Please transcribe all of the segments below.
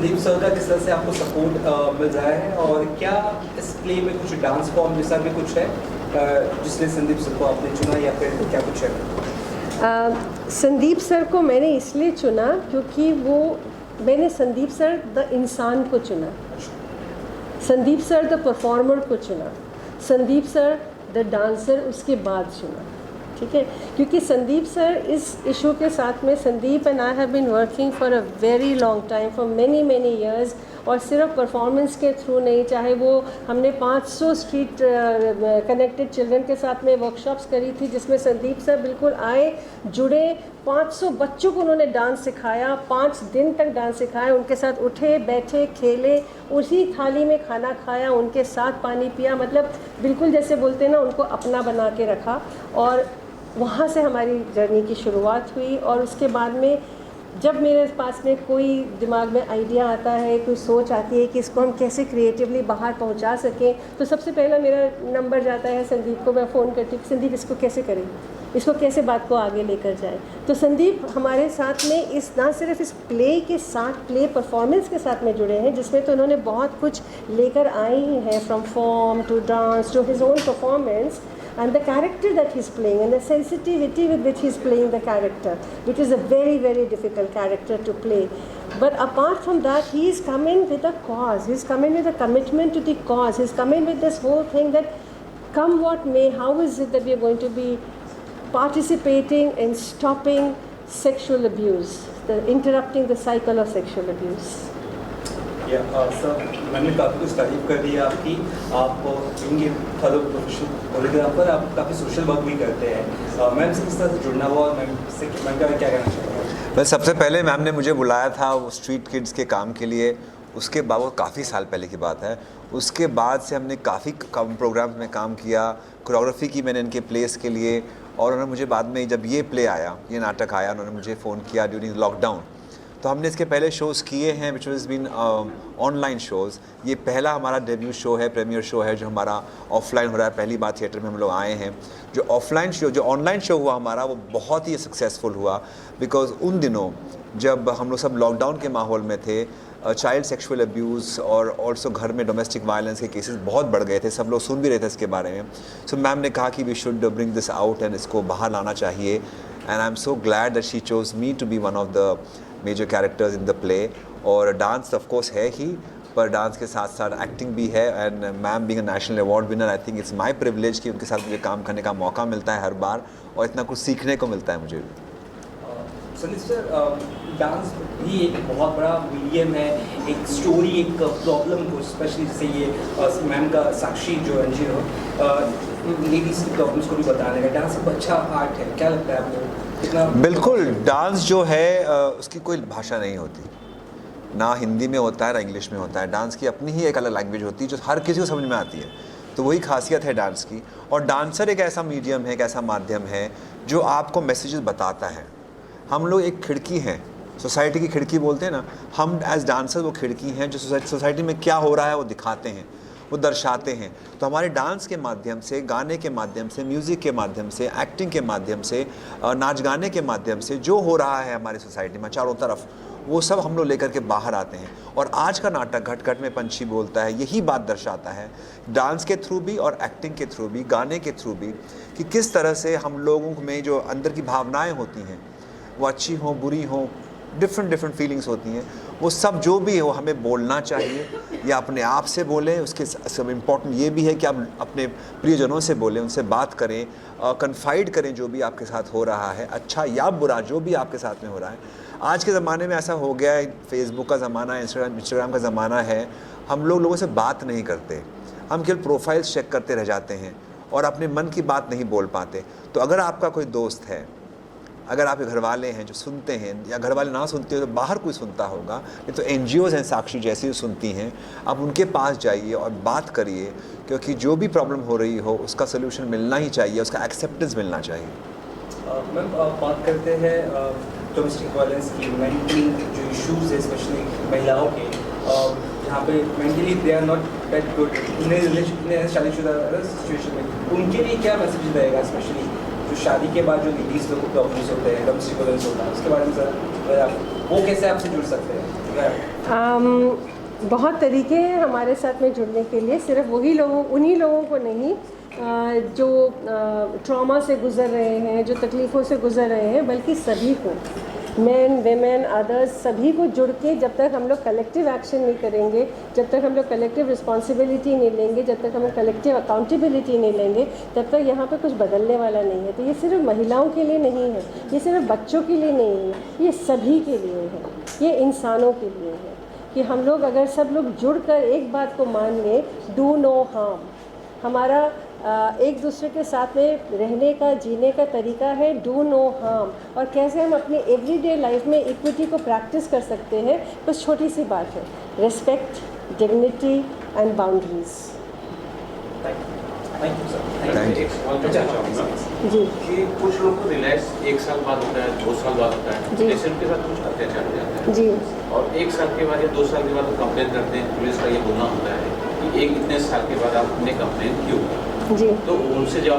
Sandeep sir का किस तरह से आपको सपोर्ट मिल रहा है, और क्या इस प्ले में कुछ डांस फॉर्म जैसा भी कुछ है जिसने संदीप सर को आपने चुना, या फिर क्या कुछ है? संदीप सर को मैंने इसलिए चुना क्योंकि मैंने संदीप सर द इंसान को चुना, संदीप सर द परफॉर्मर को चुना, संदीप सर द डांसर उसके बाद चुना, ठीक है। क्योंकि संदीप सर इस इशू के साथ में, Sandeep and I have been working for a very long time, for many years, और सिर्फ परफॉर्मेंस के थ्रू नहीं, चाहे वो हमने 500 स्ट्रीट कनेक्टेड चिल्ड्रन के साथ में वर्कशॉप्स करी थी जिसमें संदीप सर बिल्कुल आए, जुड़े, 500 बच्चों को उन्होंने डांस सिखाया, 5 दिन तक डांस सिखाया, उनके साथ उठे बैठे खेले, उसी थाली में खाना खाया, उनके साथ पानी पिया, मतलब बिल्कुल जैसे बोलते हैं ना, उनको अपना बना के रखा। और वहाँ से हमारी जर्नी की शुरुआत हुई। और उसके बाद में जब मेरे पास में कोई दिमाग में आइडिया आता है, कोई सोच आती है कि इसको हम कैसे क्रिएटिवली बाहर पहुंचा सकें, तो सबसे पहला मेरा नंबर जाता है संदीप को, मैं फ़ोन करती हूँ, संदीप इसको कैसे करें, इसको कैसे बात को आगे लेकर जाए। तो संदीप हमारे साथ में इस ना सिर्फ इस प्ले के साथ, प्ले परफॉर्मेंस के साथ में जुड़े हैं, जिसमें तो उन्होंने बहुत कुछ लेकर आए ही हैं, from form to dance to his own performance, and the character that he's playing and the sensitivity with which he's playing the character, which is a very, very difficult character to play. But apart from that, he's come in with a cause, he's come in with a commitment to the cause, he's come in with this whole thing that come what may, how is it that we are going to be participating in stopping sexual abuse, interrupting the cycle of sexual abuse. Sir, मैंने काफ़ी कुछ तारीफ कर दी है आपकी, आप इंगे follow professional choreographer, आप काफ़ी सोशल वर्क भी करते हैं। मैम से किस तरह से जुड़ना हुआ, और मैम का क्या कहना चाहेंगे? बस सबसे पहले मैम ने मुझे बुलाया था वो स्ट्रीट किड्स के काम के लिए, उसके बाद वो काफ़ी साल पहले की बात है, उसके बाद से हमने काफ़ी प्रोग्राम्स में काम किया, कोरियोग्राफी की मैंने इनके प्लेस के लिए। और उन्होंने मुझे बाद में, जब ये प्ले आया, ये नाटक आया, उन्होंने मुझे फ़ोन किया ड्यूरिंग लॉकडाउन। तो हमने इसके पहले शोज़ किए हैं, विच वज़ बीन ऑनलाइन शोज़। ये पहला हमारा डेब्यू शो है, प्रीमियर शो है जो हमारा ऑफलाइन हो रहा है, पहली बार थिएटर में हम लोग आए हैं। जो ऑनलाइन शो हुआ हमारा, वो बहुत ही सक्सेसफुल हुआ, बिकॉज़ उन दिनों जब हम लोग सब लॉकडाउन के माहौल में थे, चाइल्ड सेक्सुअल अब्यूज़ और ऑल्सो घर में डोमेस्टिक वायलेंस के केसेस बहुत बढ़ गए थे, सब लोग सुन भी रहे थे इसके बारे में। सो मैम ने कहा कि we should bring this out and इसको बाहर लाना चाहिए, and I am so glad that she chose me to be one of the major characters in the play. और डांस ऑफ कोर्स है ही, पर डांस के साथ साथ एक्टिंग भी है, and ma'am being a national award winner, I think it's my privilege कि उनके साथ मुझे काम करने का मौका मिलता है हर बार, और इतना कुछ सीखने को मिलता है मुझे भी। संदीप सर, डांस भी एक बहुत बड़ा मीडियम है, एक स्टोरी, एक प्रॉब्लम को, स्पेशली जैसे ये मैम का साक्षी जो एनजीओ लेडीज की प्रॉब्लम्स को भी बताने का, डांस एक अच्छा आर्ट है, क्या लगता है आपको? बिल्कुल, डांस जो है उसकी कोई भाषा नहीं होती, ना हिंदी में होता है ना इंग्लिश में होता है। डांस की अपनी ही एक अलग लैंग्वेज होती है जो हर किसी को समझ में आती है, तो वही खासियत है डांस की। और डांसर एक ऐसा मीडियम है, एक ऐसा माध्यम है जो आपको मैसेजेस बताता है। हम लोग एक खिड़की हैं, सोसाइटी की खिड़की बोलते हैं ना, हम एज डांसर वो खिड़की हैं जो सोसाइटी में क्या हो रहा है वो दिखाते हैं, वो दर्शाते हैं। तो हमारे डांस के माध्यम से, गाने के माध्यम से, म्यूज़िक के माध्यम से, एक्टिंग के माध्यम से, नाच गाने के माध्यम से जो हो रहा है हमारी सोसाइटी में चारों तरफ, वो सब हम लोग लेकर के बाहर आते हैं। और आज का नाटक घट घट में पंछी बोलता है, यही बात दर्शाता है, डांस के थ्रू भी और एक्टिंग के थ्रू भी, गाने के थ्रू भी, कि किस तरह से हम लोगों में जो अंदर की भावनाएँ होती हैं, वो अच्छी हों बुरी हों, डिफरेंट फीलिंग्स होती हैं, वो सब जो भी हो हमें बोलना चाहिए, या अपने आप से बोलें। उसके सब इम्पोर्टेंट ये भी है कि आप अपने प्रियजनों से बोलें, उनसे बात करें, कन्फाइड करें जो भी आपके साथ हो रहा है, अच्छा या बुरा जो भी आपके साथ में हो रहा है। आज के ज़माने में ऐसा हो गया है, फेसबुक का ज़माना है, इंस्टाग्राम का ज़माना है, हम लोगों से बात नहीं करते, हम केवल प्रोफाइल्स चेक करते रह जाते हैं और अपने मन की बात नहीं बोल पाते। तो अगर आपका कोई दोस्त है, अगर आपके घर वाले हैं जो सुनते हैं, या घर वाले ना सुनते हो तो बाहर कोई सुनता होगा, ये तो NGOs हैं साक्षी जैसी सुनती हैं, आप उनके पास जाइए और बात करिए, क्योंकि जो भी प्रॉब्लम हो रही हो उसका सोल्यूशन मिलना ही चाहिए, उसका एक्सेप्टेंस मिलना चाहिए। मैम, बात करते हैं डोमेस्टिक वायलेंस की, मेंटली जो इश्यूज़ है स्पेशली महिलाओं के, जहाँ पे mentally they are not that good, उन्हें शादीशुदा सिचुएशन में, उनके लिए क्या मैसेज रहेगा, स्पेशली जो शादी के बाद जो लेडीज़ लोगों को प्रॉब्लम्स होते हैं, डोमेस्टिक वायलेंस होता है, उसके बारे में ज़रा आप वो कैसे आपसे जुड़ सकते हैं? बहुत तरीके हैं हमारे साथ में जुड़ने के लिए, सिर्फ उन्हीं लोगों को नहीं जो ट्रॉमा से गुज़र रहे हैं, जो तकलीफ़ों से गुज़र रहे हैं, बल्कि सभी को, मैन वेमेन अदर्स, सभी को जुड़ के जब तक हम लोग कलेक्टिव एक्शन नहीं करेंगे, जब तक हम लोग कलेक्टिव रिस्पॉन्सिबिलिटी नहीं लेंगे, जब तक हम लोग कलेक्टिव अकाउंटेबिलिटी नहीं लेंगे, तब तक यहाँ पे कुछ बदलने वाला नहीं है। तो ये सिर्फ महिलाओं के लिए नहीं है, ये सिर्फ बच्चों के लिए नहीं है, ये सभी के लिए है, ये इंसानों के लिए है कि हम लोग अगर सब लोग जुड़कर एक बात को मान लें, डू नो हार्म। हमारा एक दूसरे के साथ में रहने का, जीने का तरीका है डू नो हार्म। और कैसे हम अपनी एवरीडे लाइफ में इक्विटी को प्रैक्टिस कर सकते हैं, बस छोटी सी बात है, respect, dignity and boundaries. Thank you sir. एक सवाल पूछना चाहूँगा जी कि कुछ लोग को रिलैक्स 1 साल बाद होता है, 2 साल बाद होता है, जी। जैसे उनके साथ कुछ अत्याचार हो जाता है जी और 1 साल के बाद या 2 साल के बाद वो कंप्लेन करते हैं, पुलिस का ये बोलना होता है कि एक इतने साल के बाद आपने कंप्लेन क्यों की? जी तो उनसे जब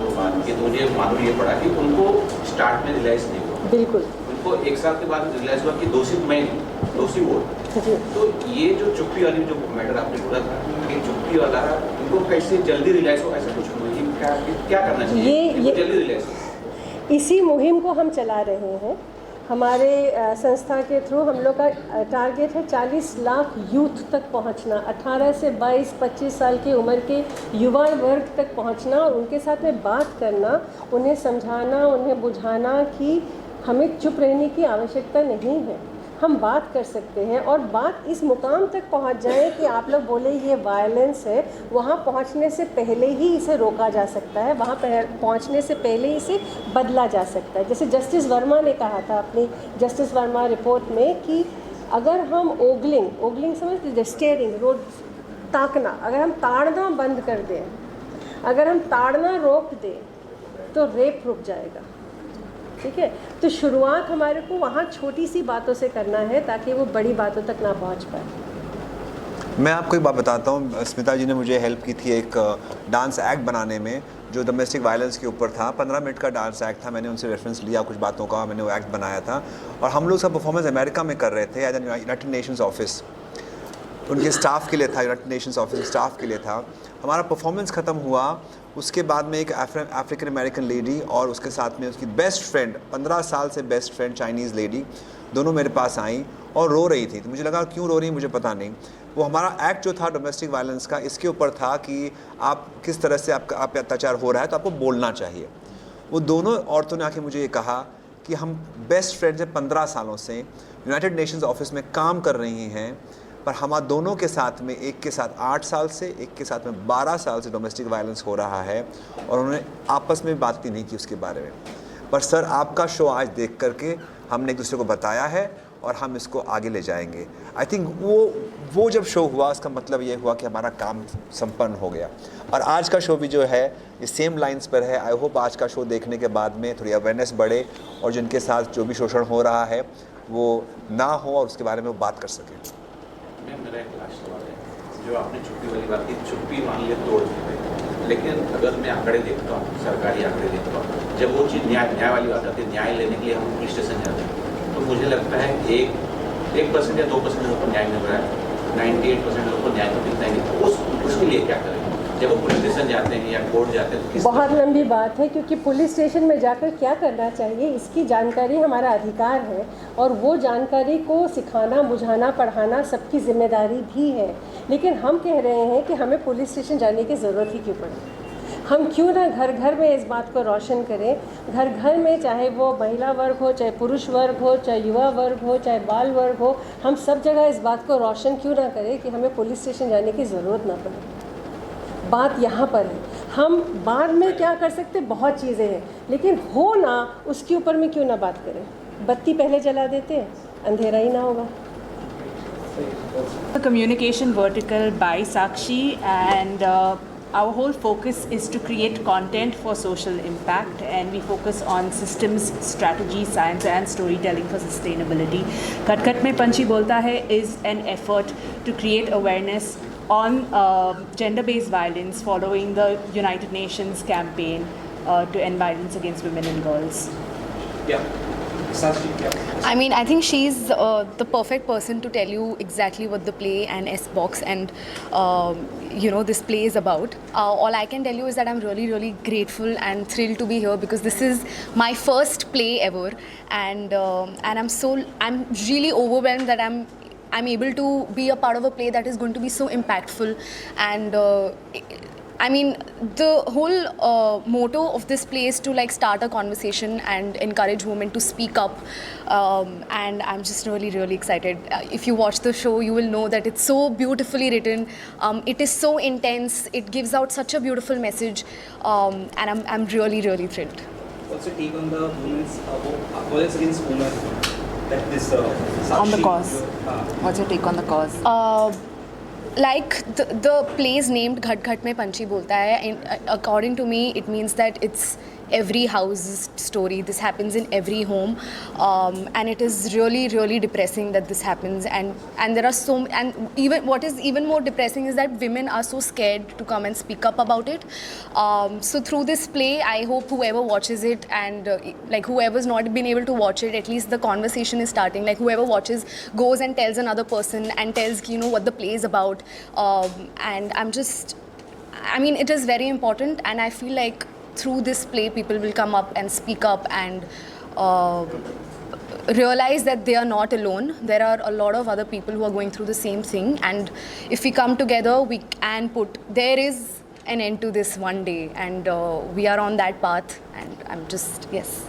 वो बात की तो मुझे मालूम ये पड़ा कि उनको स्टार्ट में रियलाइज नहीं हुआ, बिल्कुल उनको 1 साल के बाद रियलाइज हुआ कि दोषी मैं नहीं, दोषी वो। जी। तो ये जो चुप्पी वाली जो मैटर आपने बोला था, ये चुप्पी वाला उनको कैसे जल्दी रियलाइज हो, ऐसा कुछ क्या करना चाहिए ये जल्दी रियलाइज हो? इसी मुहिम को हम चला रहे हैं। हमारे संस्था के थ्रू हम लोग का टारगेट है 40 लाख यूथ तक पहुंचना, 18 से 22-25 साल की उम्र के युवा वर्ग तक पहुंचना और उनके साथ में बात करना, उन्हें समझाना, उन्हें बुझाना कि हमें चुप रहने की आवश्यकता नहीं है, हम बात कर सकते हैं। और बात इस मुकाम तक पहुंच जाए कि आप लोग बोले ये वायलेंस है, वहाँ पहुंचने से पहले ही इसे रोका जा सकता है, वहाँ पहुंचने से पहले इसे बदला जा सकता है। जैसे जस्टिस वर्मा ने कहा था अपनी जस्टिस वर्मा रिपोर्ट में कि अगर हम ओगलिंग समझते, स्टेयरिंग, रोड ताकना, अगर हम ताड़ना बंद कर दें, अगर हम ताड़ना रोक दें तो रेप रुक जाएगा। ठीक है, तो शुरुआत हमारे को वहाँ छोटी सी बातों से करना है ताकि वो बड़ी बातों तक ना पहुँच पाए। मैं आपको एक बात बताता हूँ, स्मिता जी ने मुझे हेल्प की थी एक डांस एक्ट बनाने में जो डोमेस्टिक वायलेंस के ऊपर था। 15 मिनट का डांस एक्ट था, मैंने उनसे रेफरेंस लिया कुछ बातों का, मैंने वो एक्ट बनाया था और हम लोग उसका परफॉर्मेंस अमेरिका में कर रहे थे as an United Nations office, उनके स्टाफ के लिए था, यूनाइटेड नेशंस ऑफिस स्टाफ के लिए था। हमारा परफॉर्मेंस ख़त्म हुआ, उसके बाद में एक अफ्रीकन अमेरिकन लेडी और उसके साथ में उसकी बेस्ट फ्रेंड, 15 साल से बेस्ट फ्रेंड चाइनीज़ लेडी, दोनों मेरे पास आई और रो रही थी। तो मुझे लगा क्यों रो रही मुझे पता नहीं। वो हमारा एक्ट जो था डोमेस्टिक वायलेंस का, इसके ऊपर था कि आप किस तरह से आप पे अत्याचार हो रहा है तो आपको बोलना चाहिए। वो दोनों औरतों ने आके मुझे ये कहा कि हम बेस्ट फ्रेंड्स हैं, 15 सालों से यूनाइटेड नेशंस ऑफिस में काम कर रही हैं, पर हमारे दोनों के साथ में, एक के साथ 8 साल से, एक के साथ में 12 साल से डोमेस्टिक वायलेंस हो रहा है और उन्होंने आपस में बात भी नहीं की उसके बारे में। पर सर आपका शो आज देख करके हमने एक दूसरे को बताया है और हम इसको आगे ले जाएंगे। आई थिंक वो जब शो हुआ उसका मतलब ये हुआ कि हमारा काम संपन्न हो गया। और आज का शो भी जो है ये सेम लाइंस पर है। आई होप आज का शो देखने के बाद में थोड़ी अवेयरनेस बढ़े और जिनके साथ जो भी शोषण हो रहा है वो ना हो और उसके बारे में वो बात कर सकें। मेरा एक लास्ट सवाल है, जो आपने छुट्टी वाली बात की, छुट्टी मान लिया तोड़ दी, लेकिन अगर मैं आंकड़े देखता हूँ, सरकारी आंकड़े देखता हूँ, जब वो चीज़ न्याय वाली बात आती है, न्याय लेने के लिए हम पुलिस स्टेशन जाते हैं, तो मुझे लगता है 1% या 2% लोगों को न्याय मिल रहा है, 98% लोगों को न्याय तो मिलता ही नहीं। उसके लिए क्या करें जब वो पुलिस स्टेशन जाते हैं या कोर्ट जाते हैं? तो बहुत लंबी बात है, क्योंकि पुलिस स्टेशन में जाकर क्या करना चाहिए इसकी जानकारी हमारा अधिकार है और वो जानकारी को सिखाना, बुझाना, पढ़ाना सबकी जिम्मेदारी भी है। लेकिन हम कह रहे हैं कि हमें पुलिस स्टेशन जाने की ज़रूरत ही क्यों पड़े। हम क्यों ना घर घर में इस बात को रोशन करें, घर घर में, चाहे वो महिला वर्ग हो, चाहे पुरुष वर्ग हो, चाहे युवा वर्ग हो, चाहे बाल वर्ग हो, हम सब जगह इस बात को रोशन क्यों ना करें कि हमें पुलिस स्टेशन जाने की ज़रूरत ना पड़े। बात यहाँ पर है, हम बाद में क्या कर सकते, बहुत चीज़ें हैं, लेकिन हो ना उसके ऊपर में क्यों ना बात करें। बत्ती पहले जला देते हैं, अंधेरा ही ना होगा। The communication vertical by Sakshi, and our whole focus is to create content for social impact, and we focus on systems, strategy, science and storytelling for sustainability. Kat Kat Mein Panchi Bolta Hai is an effort to create awareness on gender-based violence following the United Nations campaign to end violence against women and girls. Yeah. Sakshi, yeah. I mean, I think she's the perfect person to tell you exactly what the play and S-Box and this play is about. All I can tell you is that I'm really, really grateful and thrilled to be here because this is my first play ever, and I'm really overwhelmed that I'm able to be a part of a play that is going to be so impactful. And I mean, the whole motto of this play is to like start a conversation and encourage women to speak up. And I'm just really, really excited. If you watch the show, you will know that it's so beautifully written. It is so intense. It gives out such a beautiful message. And I'm really, really thrilled. Also take on the women's violence against women. That this Sakshi, On the cause. What's your take on the cause? Like the play is named Ghat Ghat Mein Panchi Bolta Hai. And according to me, it means that it's every house's story. This happens in every home, and it is really, really depressing that this happens. And there are even what is even more depressing is that women are so scared to come and speak up about it. So through this play, I hope whoever watches it and like whoever's not been able to watch it, at least the conversation is starting. Like whoever watches goes and tells another person and tells what the play is about. And I mean, it is very important, and I feel like through this play, people will come up and speak up and realize that they are not alone. There are a lot of other people who are going through the same thing, and if we come together, we can there is an end to this one day, and we are on that path, and yes.